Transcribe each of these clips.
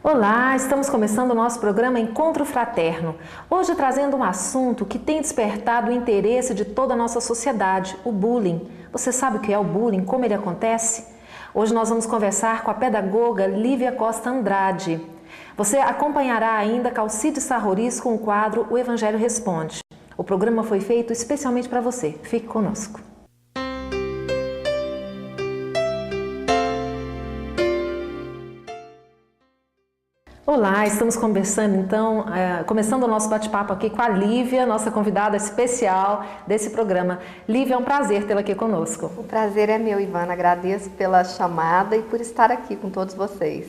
Olá, estamos começando o nosso programa Encontro Fraterno. Hoje trazendo um assunto que tem despertado o interesse de toda a nossa sociedade, o bullying. Você sabe o que é o bullying, como ele acontece? Hoje nós vamos conversar com a pedagoga Lívia Costa Andrade. Você acompanhará ainda Calcide Sarroris com o quadro O Evangelho Responde. O programa foi feito especialmente para você. Fique conosco. Olá, estamos conversando então, começando o nosso bate-papo aqui com a Lívia, nossa convidada especial desse programa. Lívia, é um prazer tê-la aqui conosco. O prazer é meu, Ivana. Agradeço pela chamada e por estar aqui com todos vocês.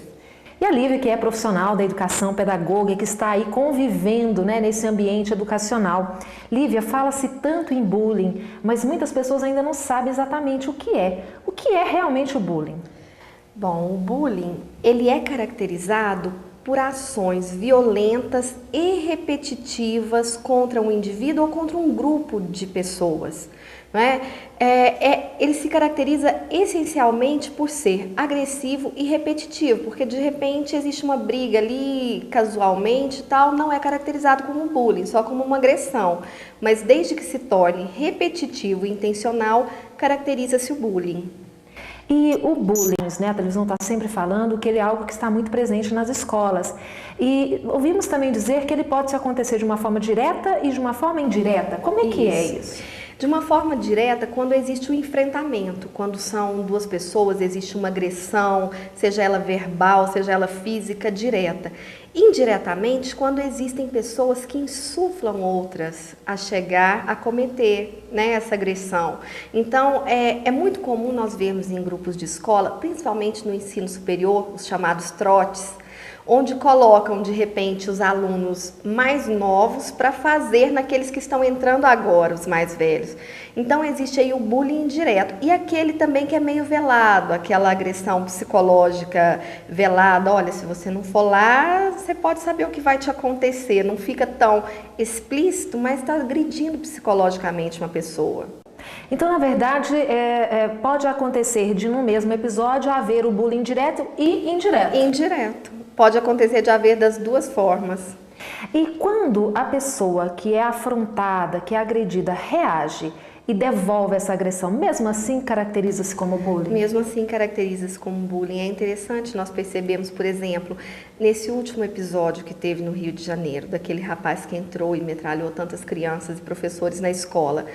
E a Lívia, que é profissional da educação, pedagoga, que está aí convivendo, nesse ambiente educacional. Lívia, fala-se tanto em bullying, mas muitas pessoas ainda não sabem exatamente o que é. O que é realmente o bullying? Bom, o bullying, ele é caracterizado por ações violentas e repetitivas contra um indivíduo ou contra um grupo de pessoas. Não é? Ele se caracteriza essencialmente por ser agressivo e repetitivo, porque de repente existe uma briga ali casualmente, tal, não é caracterizado como bullying, só como uma agressão. Mas desde que se torne repetitivo e intencional, caracteriza-se o bullying. E o bullying, a televisão está sempre falando que ele é algo que está muito presente nas escolas. E ouvimos também dizer que ele pode acontecer de uma forma direta e de uma forma indireta. Como é que é isso? De uma forma direta, quando existe um enfrentamento, quando são duas pessoas, existe uma agressão, seja ela verbal, seja ela física, direta. Indiretamente, quando existem pessoas que insuflam outras a chegar a cometer essa agressão. Então, é muito comum nós vermos em grupos de escola, principalmente no ensino superior, os chamados trotes, onde colocam de repente os alunos mais novos para fazer naqueles que estão entrando agora, os mais velhos. Então existe aí o bullying indireto e aquele também que é meio velado, aquela agressão psicológica velada. Olha, se você não for lá, você pode saber o que vai te acontecer. Não fica tão explícito, mas está agredindo psicologicamente uma pessoa. Então, na verdade, pode acontecer de no mesmo episódio haver o bullying direto e indireto. Indireto. Pode acontecer de haver das duas formas. E quando a pessoa que é afrontada, que é agredida, reage e devolve essa agressão, mesmo assim caracteriza-se como bullying? Mesmo assim caracteriza-se como bullying. É interessante nós percebemos, por exemplo, nesse último episódio que teve no Rio de Janeiro, daquele rapaz que entrou e metralhou tantas crianças e professores na escola.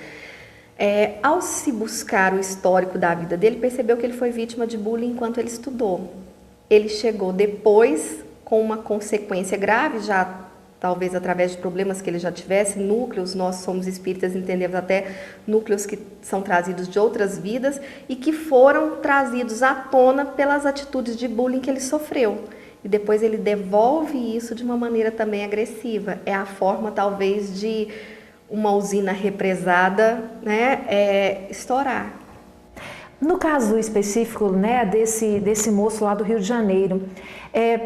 Ao se buscar o histórico da vida dele, percebeu que ele foi vítima de bullying enquanto ele estudou. Ele chegou depois com uma consequência grave, já talvez através de problemas que ele já tivesse, núcleos, nós somos espíritas, entendemos até núcleos que são trazidos de outras vidas e que foram trazidos à tona pelas atitudes de bullying que ele sofreu. E depois ele devolve isso de uma maneira também agressiva. É a forma talvez de uma usina represada estourar. No caso específico desse moço lá do Rio de Janeiro,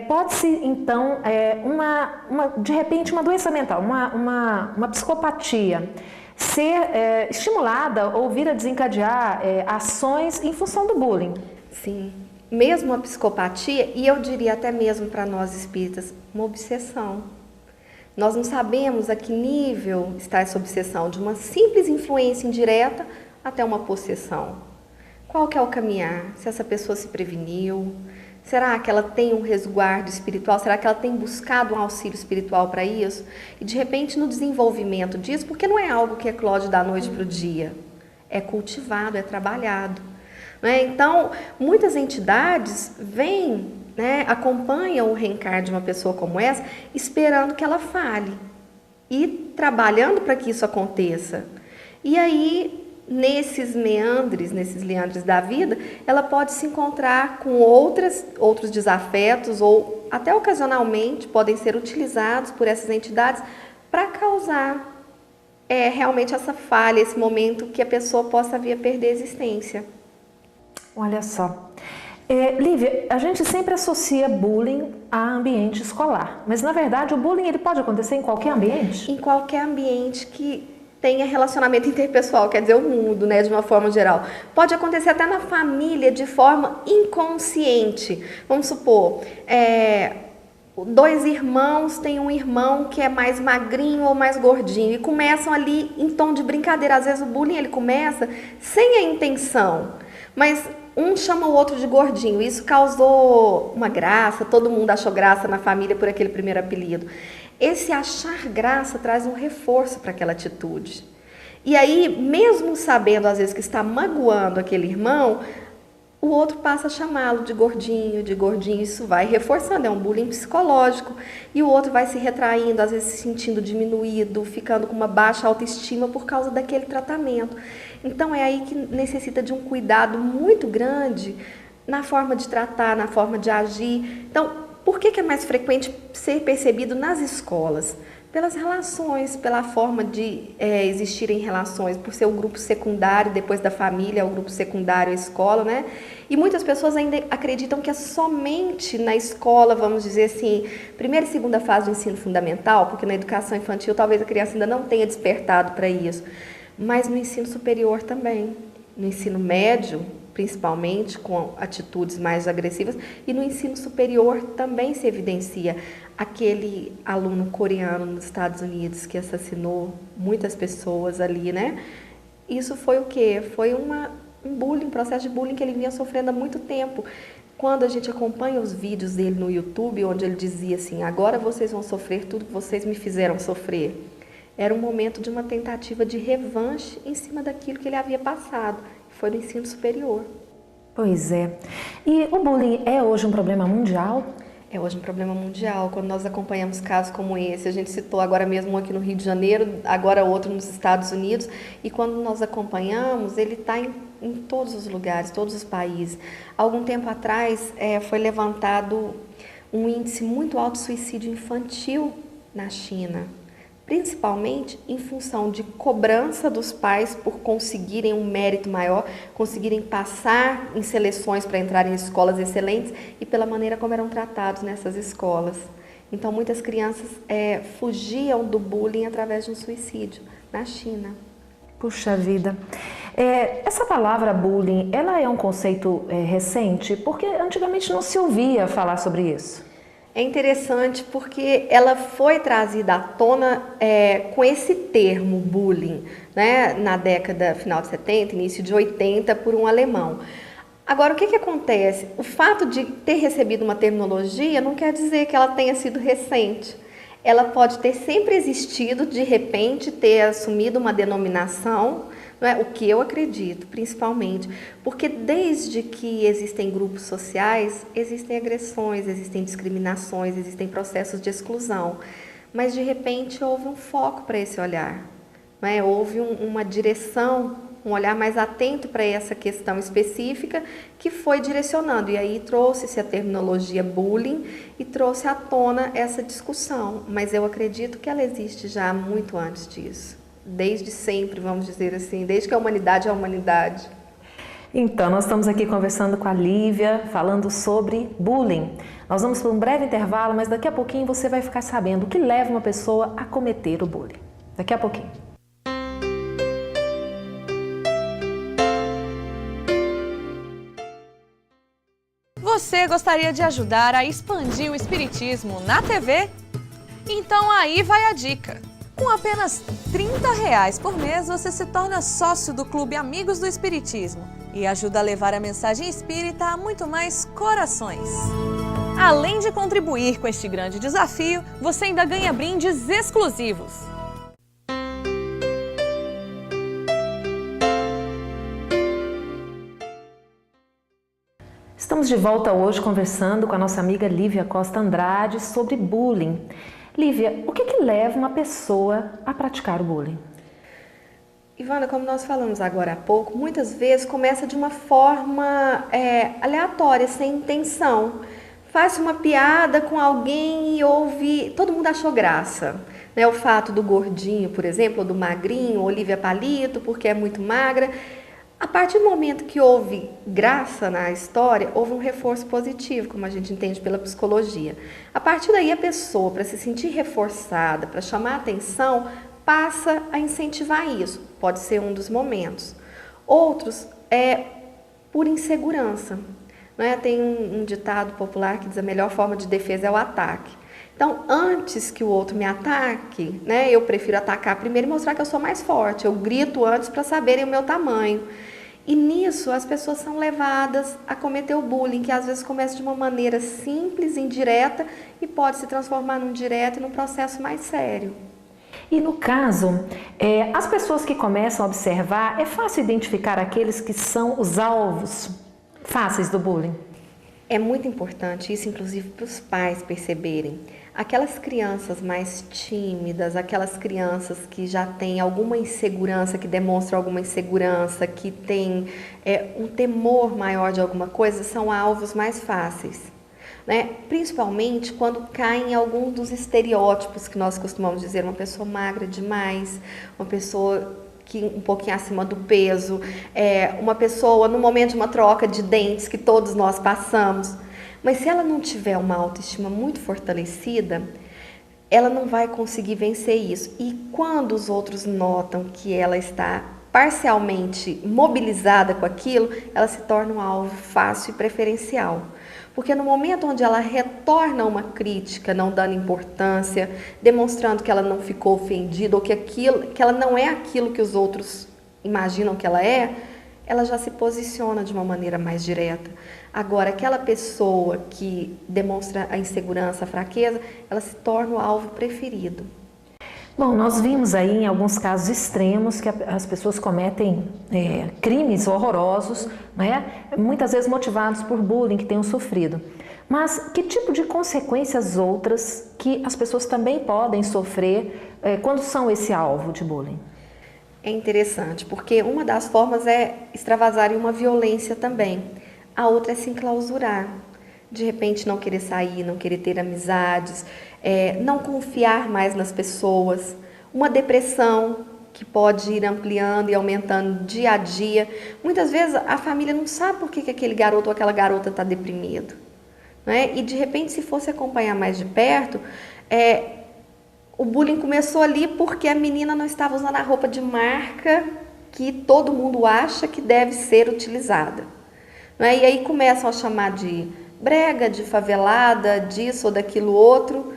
pode-se então, de repente, uma doença mental, uma psicopatia, ser estimulada ou vir a desencadear ações em função do bullying? Sim, mesmo a psicopatia, e eu diria até mesmo para nós espíritas, uma obsessão. Nós não sabemos a que nível está essa obsessão, de uma simples influência indireta até uma possessão. Qual que é o caminhar? Se essa pessoa se preveniu? Será que ela tem um resguardo espiritual? Será que ela tem buscado um auxílio espiritual para isso? E de repente no desenvolvimento disso, porque não é algo que eclode da noite para o dia, é cultivado, é trabalhado. Então, muitas entidades vêm, acompanham o reencarne de uma pessoa como essa, esperando que ela fale e trabalhando para que isso aconteça. E aí, nesses meandres, nesses leandres da vida, ela pode se encontrar com outros desafetos ou até ocasionalmente podem ser utilizados por essas entidades para causar realmente essa falha, esse momento que a pessoa possa vir a perder a existência. Olha só. Lívia, a gente sempre associa bullying a ambiente escolar, mas na verdade o bullying ele pode acontecer em qualquer ambiente? Em qualquer ambiente que tenha relacionamento interpessoal, quer dizer, o mundo, de uma forma geral. Pode acontecer até na família de forma inconsciente. Vamos supor, dois irmãos, tem um irmão que é mais magrinho ou mais gordinho e começam ali em tom de brincadeira. Às vezes o bullying ele começa sem a intenção, mas um chama o outro de gordinho. Isso causou uma graça, todo mundo achou graça na família por aquele primeiro apelido. Esse achar graça traz um reforço para aquela atitude. E aí, mesmo sabendo às vezes que está magoando aquele irmão, o outro passa a chamá-lo de gordinho, isso vai reforçando, é um bullying psicológico. E o outro vai se retraindo, às vezes se sentindo diminuído, ficando com uma baixa autoestima por causa daquele tratamento. Então é aí que necessita de um cuidado muito grande na forma de tratar, na forma de agir. Então, por que é mais frequente ser percebido nas escolas? Pelas relações, pela forma de existirem relações, por ser o grupo secundário, depois da família, o grupo secundário, a escola, né? E muitas pessoas ainda acreditam que é somente na escola, vamos dizer assim, primeira e segunda fase do ensino fundamental, porque na educação infantil talvez a criança ainda não tenha despertado para isso, mas no ensino superior também, no ensino médio, principalmente com atitudes mais agressivas, e no ensino superior também se evidencia aquele aluno coreano nos Estados Unidos que assassinou muitas pessoas ali, né? Isso foi o quê? Foi um bullying, um processo de bullying que ele vinha sofrendo há muito tempo. Quando a gente acompanha os vídeos dele no YouTube, onde ele dizia assim, agora vocês vão sofrer tudo que vocês me fizeram sofrer. Era um momento de uma tentativa de revanche em cima daquilo que ele havia passado. Foi no ensino superior. Pois é. E o bullying é hoje um problema mundial? É hoje um problema mundial. Quando nós acompanhamos casos como esse, a gente citou agora mesmo um aqui no Rio de Janeiro, agora outro nos Estados Unidos, e quando nós acompanhamos, ele está em todos os lugares, todos os países. Algum tempo atrás foi levantado um índice muito alto de suicídio infantil na China, principalmente em função de cobrança dos pais por conseguirem um mérito maior, conseguirem passar em seleções para entrar em escolas excelentes e pela maneira como eram tratados nessas escolas. Então, muitas crianças fugiam do bullying através de um suicídio na China. Puxa vida. Essa palavra bullying, ela é um conceito recente? Porque antigamente não se ouvia falar sobre isso. É interessante porque ela foi trazida à tona com esse termo bullying, né, na década final de 70, início de 80, por um alemão. Agora, o que acontece? O fato de ter recebido uma terminologia não quer dizer que ela tenha sido recente. Ela pode ter sempre existido, de repente ter assumido uma denominação, não é? O que eu acredito, principalmente, porque desde que existem grupos sociais, existem agressões, existem discriminações, existem processos de exclusão, mas de repente houve um foco para esse olhar, não é? Houve uma direção, um olhar mais atento para essa questão específica que foi direcionando, e aí trouxe-se a terminologia bullying e trouxe à tona essa discussão, mas eu acredito que ela existe já muito antes disso. Desde sempre, vamos dizer assim, desde que a humanidade é a humanidade. Então, nós estamos aqui conversando com a Lívia, falando sobre bullying. Nós vamos para um breve intervalo, mas daqui a pouquinho você vai ficar sabendo o que leva uma pessoa a cometer o bullying. Daqui a pouquinho. Você gostaria de ajudar a expandir o Espiritismo na TV? Então aí vai a dica. Com apenas R$30 por mês, você se torna sócio do Clube Amigos do Espiritismo e ajuda a levar a mensagem espírita a muito mais corações. Além de contribuir com este grande desafio, você ainda ganha brindes exclusivos. Estamos de volta hoje conversando com a nossa amiga Lívia Costa Andrade sobre bullying. Lívia, o que leva uma pessoa a praticar o bullying? Ivana, como nós falamos agora há pouco, muitas vezes começa de uma forma aleatória, sem intenção. Faz uma piada com alguém e ouve, todo mundo achou graça. Né? O fato do gordinho, por exemplo, ou do magrinho, Olivia Palito, porque é muito magra. A partir do momento que houve graça na história, houve um reforço positivo, como a gente entende pela psicologia. A partir daí, a pessoa, para se sentir reforçada, para chamar a atenção, passa a incentivar isso. Pode ser um dos momentos. Outros é por insegurança. Não é? Tem um ditado popular que diz a melhor forma de defesa é o ataque. Então, antes que o outro me ataque, né, eu prefiro atacar primeiro e mostrar que eu sou mais forte. Eu grito antes para saberem o meu tamanho. E nisso as pessoas são levadas a cometer o bullying, que às vezes começa de uma maneira simples, indireta, e pode se transformar num direto e num processo mais sério. E no caso, as pessoas que começam a observar, é fácil identificar aqueles que são os alvos fáceis do bullying? É muito importante isso, inclusive, para os pais perceberem. Aquelas crianças mais tímidas, aquelas crianças que já têm alguma insegurança, que demonstram alguma insegurança, que têm um temor maior de alguma coisa, são alvos mais fáceis, né? Principalmente quando caem em algum dos estereótipos que nós costumamos dizer, uma pessoa magra demais, uma pessoa que um pouquinho acima do peso, uma pessoa no momento de uma troca de dentes que todos nós passamos. Mas se ela não tiver uma autoestima muito fortalecida, ela não vai conseguir vencer isso. E quando os outros notam que ela está parcialmente mobilizada com aquilo, ela se torna um alvo fácil e preferencial. Porque no momento onde ela retorna uma crítica, não dando importância, demonstrando que ela não ficou ofendida ou que ela não é aquilo que os outros imaginam que ela já se posiciona de uma maneira mais direta. Agora, aquela pessoa que demonstra a insegurança, a fraqueza, ela se torna o alvo preferido. Bom, nós vimos aí em alguns casos extremos que as pessoas cometem crimes horrorosos, né? Muitas vezes motivados por bullying que tenham sofrido. Mas que tipo de consequências outras que as pessoas também podem sofrer quando são esse alvo de bullying? É interessante, porque uma das formas é extravasar em uma violência também. A outra é se enclausurar. De repente não querer sair, não querer ter amizades, não confiar mais nas pessoas. Uma depressão que pode ir ampliando e aumentando dia a dia. Muitas vezes a família não sabe por que aquele garoto ou aquela garota está deprimido, né? E de repente, se fosse acompanhar mais de perto, o bullying começou ali porque a menina não estava usando a roupa de marca que todo mundo acha que deve ser utilizada, né? E aí começam a chamar de brega, de favelada, disso ou daquilo outro,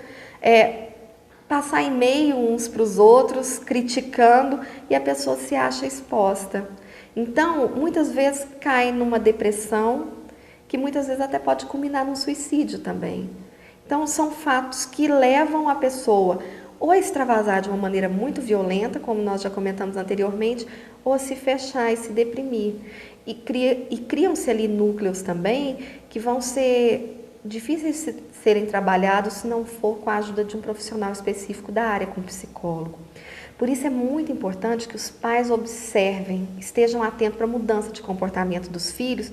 passar e-mail uns para os outros, criticando, e a pessoa se acha exposta. Então, muitas vezes cai numa depressão, que muitas vezes até pode culminar num suicídio também. Então, são fatos que levam a pessoa ou a extravasar de uma maneira muito violenta, como nós já comentamos anteriormente, ou a se fechar e se deprimir. E criam-se ali núcleos também que vão ser difíceis de serem trabalhados se não for com a ajuda de um profissional específico da área, como psicólogo. Por isso é muito importante que os pais observem, estejam atentos para a mudança de comportamento dos filhos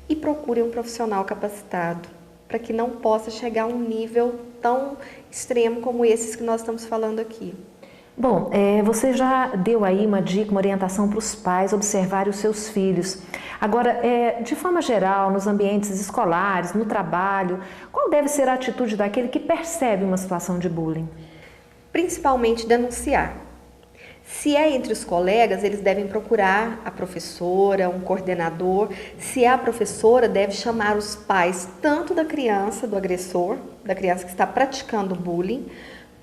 e procurem um profissional capacitado, para que não possa chegar a um nível tão extremo como esses que nós estamos falando aqui. Bom, você já deu aí uma dica, uma orientação para os pais observarem os seus filhos. Agora, de forma geral, nos ambientes escolares, no trabalho, qual deve ser a atitude daquele que percebe uma situação de bullying? Principalmente denunciar. Se é entre os colegas, eles devem procurar a professora, um coordenador. Se é a professora, deve chamar os pais tanto da criança, do agressor, da criança que está praticando bullying,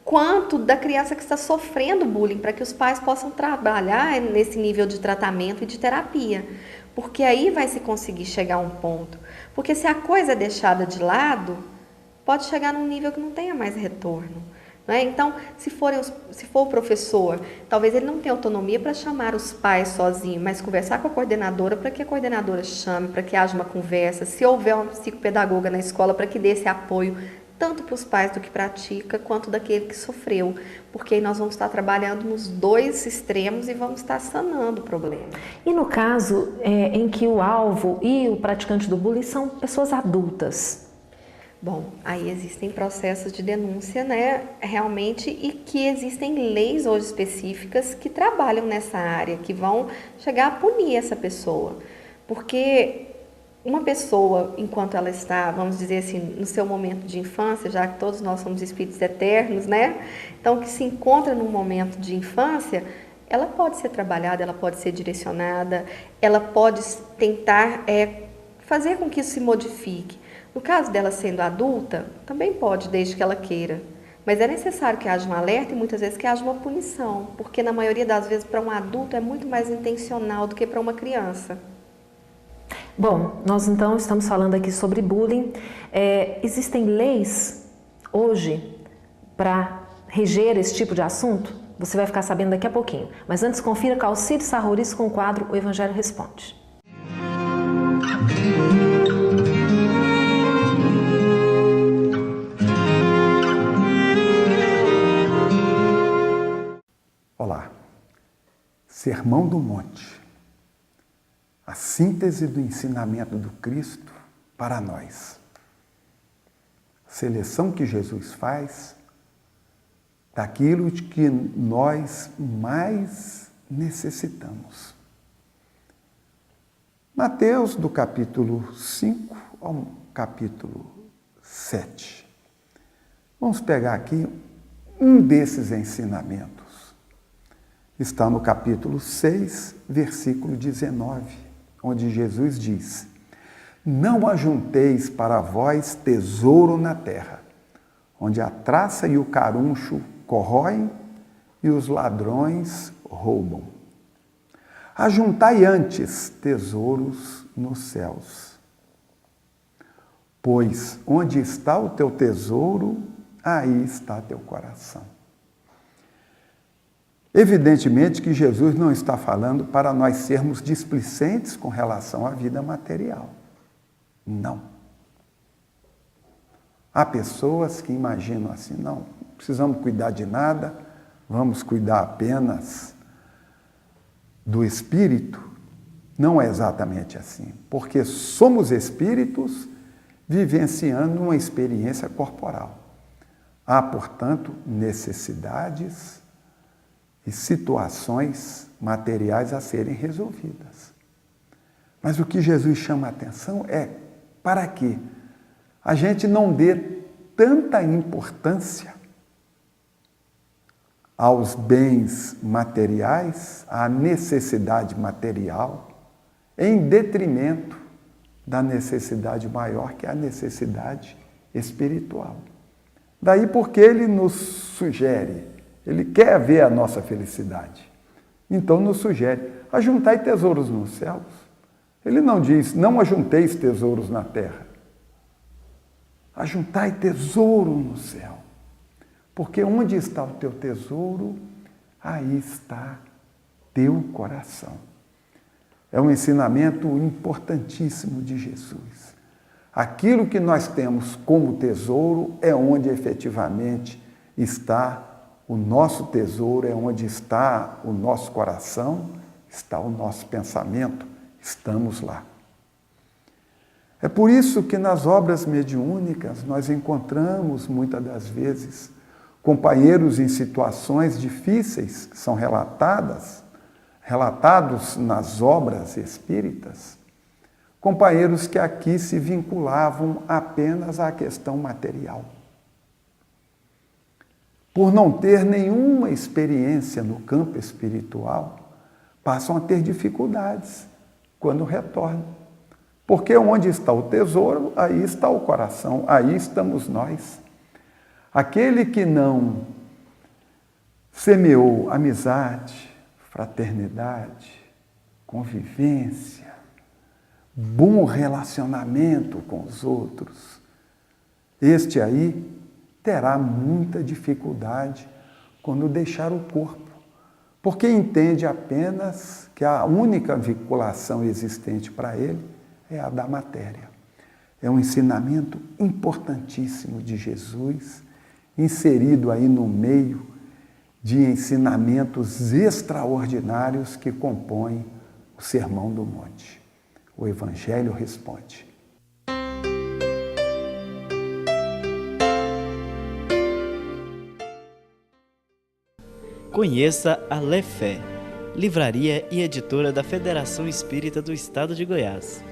quanto da criança que está sofrendo bullying, para que os pais possam trabalhar nesse nível de tratamento e de terapia. Porque aí vai se conseguir chegar a um ponto. Porque se a coisa é deixada de lado, pode chegar num nível que não tenha mais retorno. Então, se for o professor, talvez ele não tenha autonomia para chamar os pais sozinho, mas conversar com a coordenadora para que a coordenadora chame, para que haja uma conversa, se houver uma psicopedagoga na escola, para que dê esse apoio, tanto para os pais do que pratica, quanto daquele que sofreu, porque aí nós vamos estar trabalhando nos dois extremos e vamos estar sanando o problema. E no caso em que o alvo e o praticante do bullying são pessoas adultas? Bom, aí existem processos de denúncia, né, realmente, e que existem leis hoje específicas que trabalham nessa área, que vão chegar a punir essa pessoa. Porque uma pessoa, enquanto ela está, vamos dizer assim, no seu momento de infância, já que todos nós somos espíritos eternos, né, então que se encontra num momento de infância, ela pode ser trabalhada, ela pode ser direcionada, ela pode tentar fazer com que isso se modifique. No caso dela sendo adulta, também pode, desde que ela queira. Mas é necessário que haja um alerta e muitas vezes que haja uma punição, porque na maioria das vezes para um adulto é muito mais intencional do que para uma criança. Bom, nós então estamos falando aqui sobre bullying. Existem leis hoje para reger esse tipo de assunto? Você vai ficar sabendo daqui a pouquinho. Mas antes, confira Calcide Sarroris com o quadro O Evangelho Responde. Olá, Sermão do Monte, a síntese do ensinamento do Cristo para nós. A seleção que Jesus faz daquilo de que nós mais necessitamos. Mateus, do capítulo 5 ao capítulo 7. Vamos pegar aqui um desses ensinamentos. Está no capítulo 6, versículo 19, onde Jesus diz: Não ajunteis para vós tesouro na terra, onde a traça e o caruncho corroem e os ladrões roubam. Ajuntai antes tesouros nos céus, pois onde está o teu tesouro, aí está teu coração. Evidentemente que Jesus não está falando para nós sermos displicentes com relação à vida material. Não. Há pessoas que imaginam assim, não precisamos cuidar de nada, vamos cuidar apenas do espírito. Não é exatamente assim, porque somos espíritos vivenciando uma experiência corporal. Há, portanto, necessidades e situações materiais a serem resolvidas. Mas o que Jesus chama a atenção é para que a gente não dê tanta importância aos bens materiais, à necessidade material, em detrimento da necessidade maior, que é a necessidade espiritual. Daí porque ele nos sugere, ele quer ver a nossa felicidade. Então nos sugere, ajuntai tesouros nos céus. Ele não diz, não ajunteis tesouros na terra. Ajuntai tesouro no céu. Porque onde está o teu tesouro, aí está teu coração. É um ensinamento importantíssimo de Jesus. Aquilo que nós temos como tesouro é onde efetivamente está o nosso tesouro, é onde está o nosso coração, está o nosso pensamento, estamos lá. É por isso que nas obras mediúnicas nós encontramos, muitas das vezes, companheiros em situações difíceis que são relatados nas obras espíritas, companheiros que aqui se vinculavam apenas à questão material. Por não ter nenhuma experiência no campo espiritual, passam a ter dificuldades quando retornam. Porque onde está o tesouro, aí está o coração, aí estamos nós. Aquele que não semeou amizade, fraternidade, convivência, bom relacionamento com os outros, este aí terá muita dificuldade quando deixar o corpo, porque entende apenas que a única vinculação existente para ele é a da matéria. É um ensinamento importantíssimo de Jesus, inserido aí no meio de ensinamentos extraordinários que compõem o Sermão do Monte. O Evangelho Responde. Conheça a Lefé, livraria e editora da Federação Espírita do Estado de Goiás.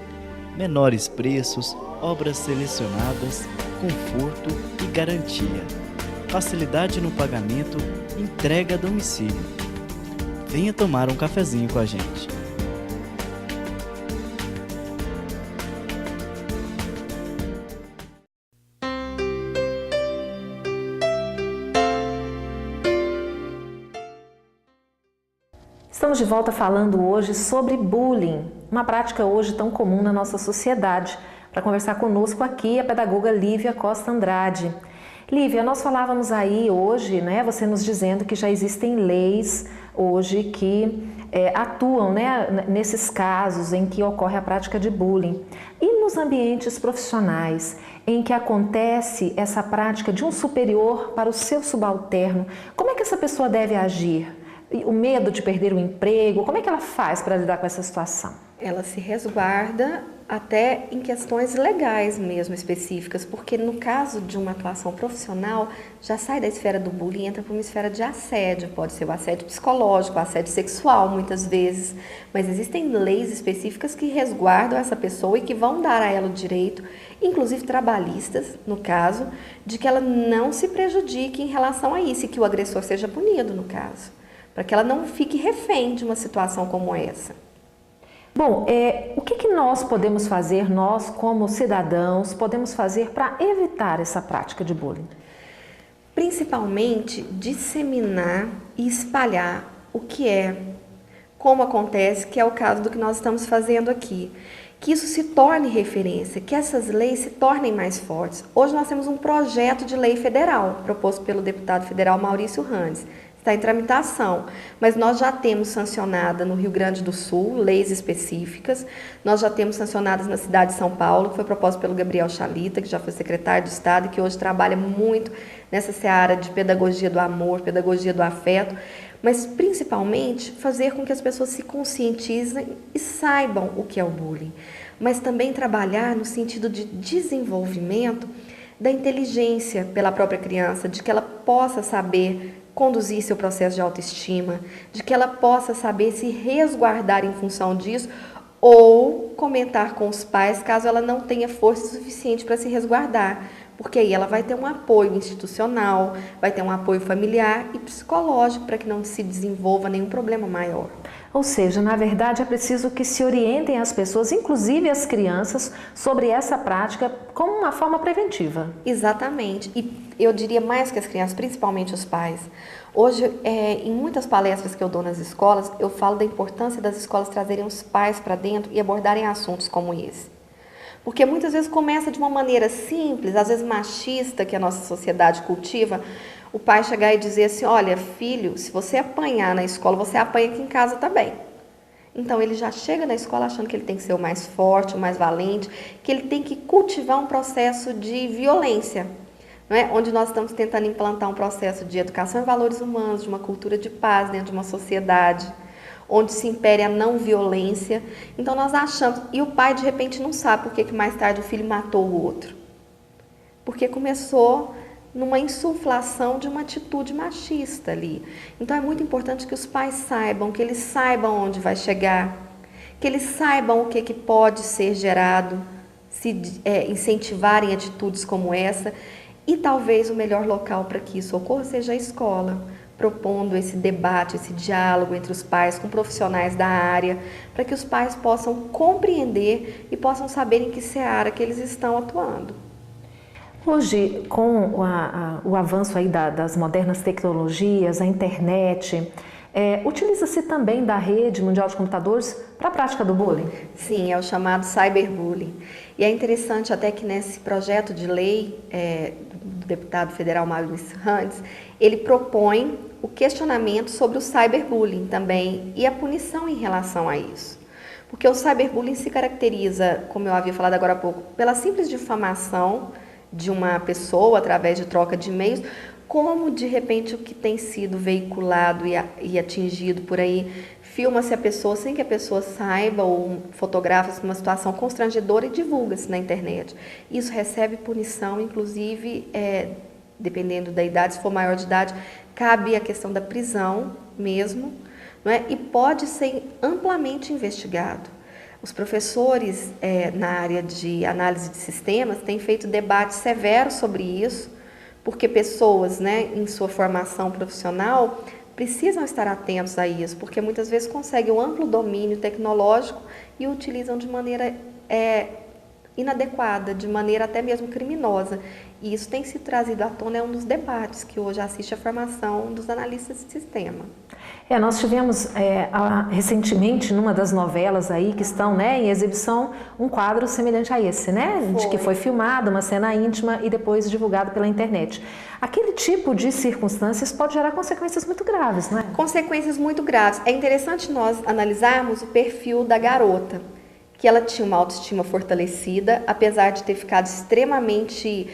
Menores preços, obras selecionadas, conforto e garantia. Facilidade no pagamento, entrega a domicílio. Venha tomar um cafezinho com a gente. Estamos de volta falando hoje sobre bullying, uma prática hoje tão comum na nossa sociedade. Para conversar conosco aqui, a pedagoga Lívia Costa Andrade. Lívia, nós falávamos aí hoje, né, você nos dizendo que já existem leis hoje que atuam, né, nesses casos em que ocorre a prática de bullying. E nos ambientes profissionais, em que acontece essa prática de um superior para o seu subalterno, como é que essa pessoa deve agir? O medo de perder o emprego, como é que ela faz para lidar com essa situação? Ela se resguarda até em questões legais mesmo, específicas, porque no caso de uma atuação profissional, já sai da esfera do bullying e entra para uma esfera de assédio. Pode ser o assédio psicológico, o assédio sexual, muitas vezes, mas existem leis específicas que resguardam essa pessoa e que vão dar a ela o direito, inclusive trabalhistas, no caso, de que ela não se prejudique em relação a isso e que o agressor seja punido, no caso, para que ela não fique refém de uma situação como essa. Bom, o que nós podemos fazer, nós como cidadãos, podemos fazer para evitar essa prática de bullying? Principalmente disseminar e espalhar o que é, como acontece, que é o caso do que nós estamos fazendo aqui. Que isso se torne referência, que essas leis se tornem mais fortes. Hoje nós temos um projeto de lei federal, proposto pelo deputado federal Maurício Randes. Está em tramitação, mas nós já temos sancionada no Rio Grande do Sul leis específicas, nós já temos sancionadas na cidade de São Paulo, que foi proposto pelo Gabriel Chalita, que já foi secretário de Estado e que hoje trabalha muito nessa seara de pedagogia do amor, pedagogia do afeto, mas principalmente fazer com que as pessoas se conscientizem e saibam o que é o bullying, mas também trabalhar no sentido de desenvolvimento da inteligência pela própria criança, de que ela possa saber conduzir seu processo de autoestima, de que ela possa saber se resguardar em função disso ou comentar com os pais caso ela não tenha força suficiente para se resguardar, porque aí ela vai ter um apoio institucional, vai ter um apoio familiar e psicológico para que não se desenvolva nenhum problema maior. Ou seja, na verdade é preciso que se orientem as pessoas, inclusive as crianças, sobre essa prática como uma forma preventiva. Exatamente. E eu diria mais que as crianças, principalmente os pais. Hoje, em muitas palestras que eu dou nas escolas, eu falo da importância das escolas trazerem os pais para dentro e abordarem assuntos como esse. Porque muitas vezes começa de uma maneira simples, às vezes machista, que a nossa sociedade cultiva, o pai chegar e dizer assim, olha, filho, se você apanhar na escola, você apanha aqui em casa também. Então, ele já chega na escola achando que ele tem que ser o mais forte, o mais valente, que ele tem que cultivar um processo de violência, não é? Onde nós estamos tentando implantar um processo de educação e valores humanos, de uma cultura de paz dentro de uma sociedade, onde se impere a não violência. Então, nós achamos, e o pai de repente não sabe por que mais tarde o filho matou o outro. Porque começou numa insuflação de uma atitude machista ali. Então é muito importante que os pais saibam, que eles saibam onde vai chegar, que eles saibam o que pode ser gerado, se incentivarem atitudes como essa, e talvez o melhor local para que isso ocorra seja a escola, propondo esse debate, esse diálogo entre os pais com profissionais da área, para que os pais possam compreender e possam saber em que seara que eles estão atuando. Hoje, com o avanço aí das modernas tecnologias, a internet, utiliza-se também da rede mundial de computadores para a prática do bullying? Sim, é o chamado cyberbullying. E é interessante até que nesse projeto de lei do deputado federal Maurício Randes, ele propõe o questionamento sobre o cyberbullying também e a punição em relação a isso. Porque o cyberbullying se caracteriza, como eu havia falado agora há pouco, pela simples difamação de uma pessoa através de troca de e-mails, como de repente o que tem sido veiculado e atingido por aí, filma-se a pessoa sem que a pessoa saiba ou fotografa-se numa situação constrangedora e divulga-se na internet. Isso recebe punição, inclusive, dependendo da idade, se for maior de idade, cabe a questão da prisão mesmo, não é? E pode ser amplamente investigado. Os professores na área de análise de sistemas têm feito debates severos sobre isso, porque pessoas, né, em sua formação profissional precisam estar atentos a isso, porque muitas vezes conseguem um amplo domínio tecnológico e o utilizam de maneira inadequada, de maneira até mesmo criminosa. E isso tem sido trazido à tona, é um dos debates que hoje assiste a formação dos analistas de sistema. Nós tivemos recentemente, numa das novelas aí que estão, né, em exibição, um quadro semelhante a esse, né? De que foi filmado, uma cena íntima e depois divulgado pela internet. Aquele tipo de circunstâncias pode gerar consequências muito graves, não é? Consequências muito graves. É interessante nós analisarmos o perfil da garota, que ela tinha uma autoestima fortalecida, apesar de ter ficado extremamente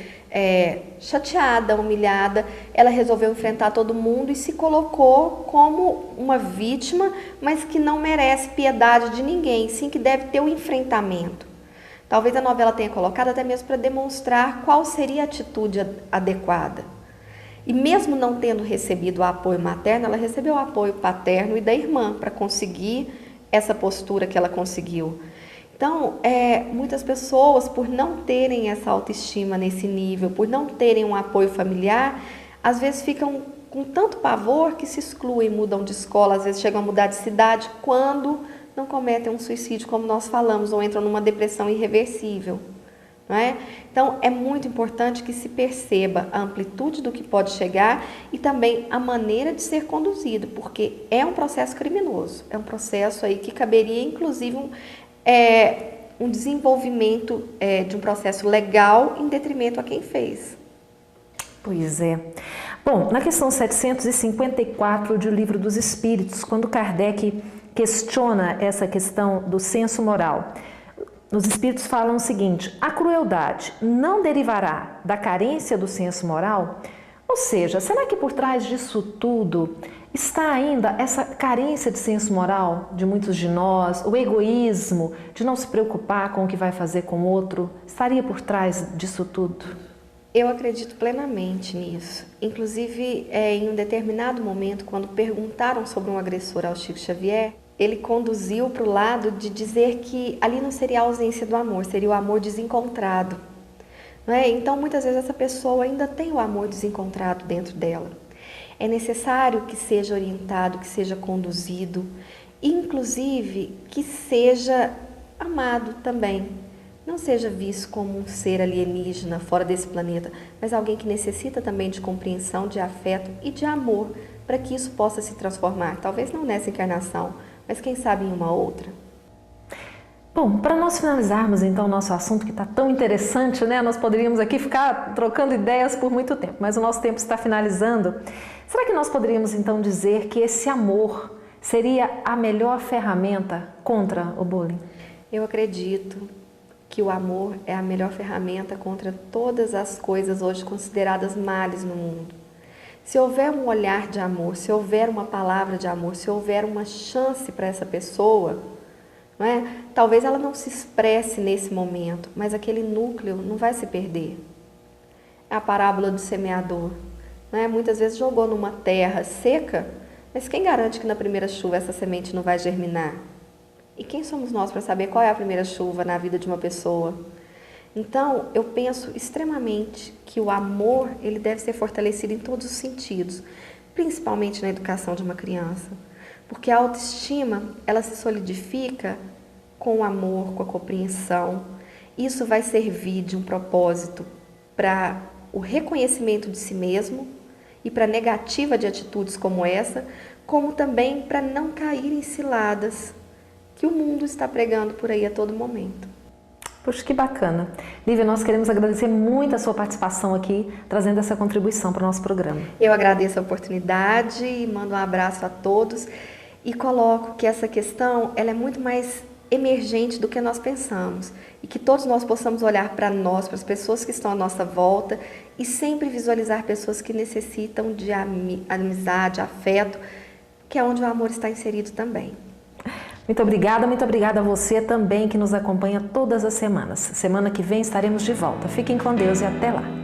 chateada, humilhada, ela resolveu enfrentar todo mundo e se colocou como uma vítima, mas que não merece piedade de ninguém, sim que deve ter um enfrentamento. Talvez a novela tenha colocado até mesmo para demonstrar qual seria a atitude adequada. E mesmo não tendo recebido o apoio materno, ela recebeu o apoio paterno e da irmã para conseguir essa postura que ela conseguiu. Então, muitas pessoas, por não terem essa autoestima nesse nível, por não terem um apoio familiar, às vezes ficam com tanto pavor que se excluem, mudam de escola, às vezes chegam a mudar de cidade, quando não cometem um suicídio, como nós falamos, ou entram numa depressão irreversível. Não é? Então, é muito importante que se perceba a amplitude do que pode chegar e também a maneira de ser conduzido, porque é um processo criminoso, é um processo aí que caberia, inclusive, um desenvolvimento de um processo legal em detrimento a quem fez. Pois é. Bom, na questão 754 de O Livro dos Espíritos, quando Kardec questiona essa questão do senso moral, os Espíritos falam o seguinte: a crueldade não derivará da carência do senso moral? Ou seja, será que por trás disso tudo está ainda essa carência de senso moral de muitos de nós, o egoísmo de não se preocupar com o que vai fazer com o outro? Estaria por trás disso tudo? Eu acredito plenamente nisso. Inclusive, em um determinado momento, quando perguntaram sobre um agressor ao Chico Xavier, ele conduziu para o lado de dizer que ali não seria a ausência do amor, seria o amor desencontrado. Não é? Então, muitas vezes essa pessoa ainda tem o amor desencontrado dentro dela. É necessário que seja orientado, que seja conduzido, inclusive que seja amado também. Não seja visto como um ser alienígena fora desse planeta, mas alguém que necessita também de compreensão, de afeto e de amor, para que isso possa se transformar. Talvez não nessa encarnação, mas quem sabe em uma outra. Bom, para nós finalizarmos então o nosso assunto que está tão interessante, né? Nós poderíamos aqui ficar trocando ideias por muito tempo, mas o nosso tempo está finalizando. Será que nós poderíamos então dizer que esse amor seria a melhor ferramenta contra o bullying? Eu acredito que o amor é a melhor ferramenta contra todas as coisas hoje consideradas males no mundo. Se houver um olhar de amor, se houver uma palavra de amor, se houver uma chance para essa pessoa, não é? Talvez ela não se expresse nesse momento, mas aquele núcleo não vai se perder. É a parábola do semeador. Não é? Muitas vezes jogou numa terra seca, mas quem garante que na primeira chuva essa semente não vai germinar? E quem somos nós para saber qual é a primeira chuva na vida de uma pessoa? Então, eu penso extremamente que o amor ele deve ser fortalecido em todos os sentidos, principalmente na educação de uma criança. Porque a autoestima, ela se solidifica com o amor, com a compreensão. Isso vai servir de um propósito para o reconhecimento de si mesmo e para a negativa de atitudes como essa, como também para não cair em ciladas que o mundo está pregando por aí a todo momento. Poxa, que bacana. Lívia, nós queremos agradecer muito a sua participação aqui, trazendo essa contribuição para o nosso programa. Eu agradeço a oportunidade e mando um abraço a todos e coloco que essa questão ela é muito mais emergente do que nós pensamos e que todos nós possamos olhar para nós, para as pessoas que estão à nossa volta e sempre visualizar pessoas que necessitam de amizade, afeto, que é onde o amor está inserido também. Muito obrigada a você também que nos acompanha todas as semanas. Semana que vem estaremos de volta. Fiquem com Deus e até lá.